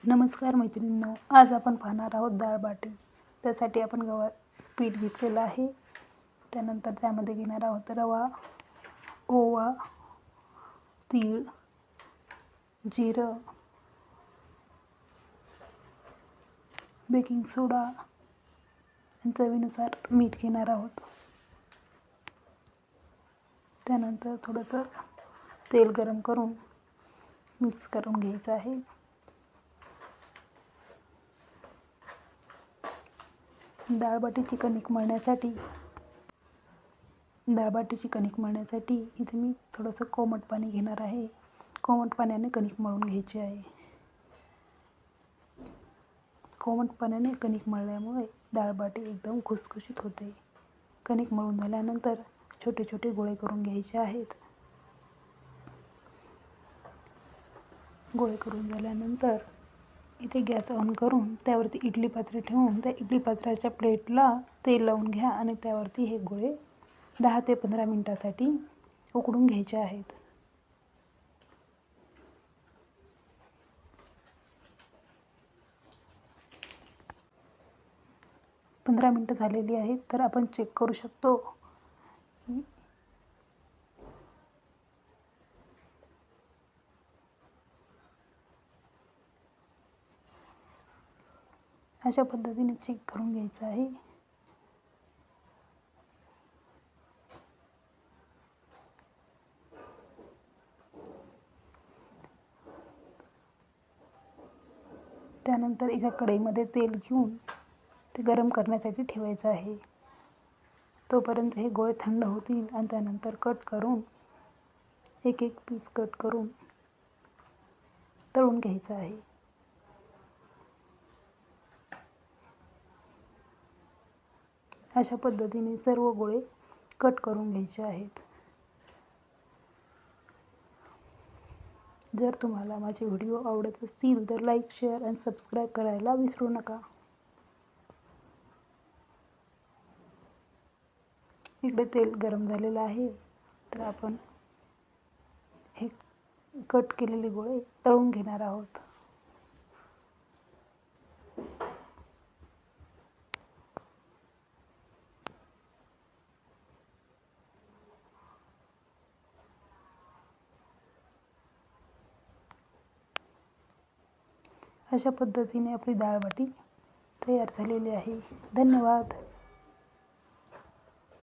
नमस्कार मैत्रिणींनो, आज आपण पाहणार आहोत डाळ बाटी। त्यासाठी आपण गव्हाचं पीठ घेतलेलं आहे। त्यानंतर त्यामध्ये घेणार आहोत रवा, ओवा, तीळ, जिरं, बेकिंग सोडा आणि चवीनुसार मीठ घेणार आहोत। त्यानंतर थोडंसं तेल गरम करून मिक्स करून घ्यायचं आहे। डाळ बाटीची कणिक मळण्यासाठी इथे मी थोडंसं कोमट पाणी घेणार आहे। कोमट पाण्याने कणिक मळून घ्यायची आहे। कोमट पाण्याने कणिक मळल्यामुळे डाळ बाटी एकदम खुसखुशीत होते। कणिक मळून झाल्यानंतर छोटे छोटे गोळे करून घ्यायचे आहेत। गोळे करून झाल्यानंतर इथे गॅस ऑन करून त्यावरती इडली पात्र ठेवून त्या इडली पात्राच्या प्लेटला तेल लावून घ्या आणि त्यावरती हे गोळे 10 ते 15 मिनिटांसाठी उकडून घ्यायचे आहेत। पंधरा मिनिटं झालेली आहेत, तर आपण चेक करू शकतो की अशा पद्धतीने चेक करून घ्यायचं आहे। त्यानंतर एका कढईमध्ये तेल घेऊन ते गरम करण्यासाठी ठेवायचं आहे। तोपर्यंत हे गोळे थंड होतील आणि त्यानंतर कट करून एक एक पीस कट करून तळून घ्यायचं आहे। अशा पद्धतीने सर्व गोळे कट करून घ्यायचे आहेत। जर तुम्हाला माझे व्हिडिओ आवडत असतील तर लाईक, शेअर आणि सबस्क्राईब करायला विसरू नका। इकडे तेल गरम झालेलं आहे, तर आपण हे कट केलेले गोळे तळून घेणार आहोत। अशा पद्धतीने आपली डाळ बाटी तयार झालेली आहे। धन्यवाद।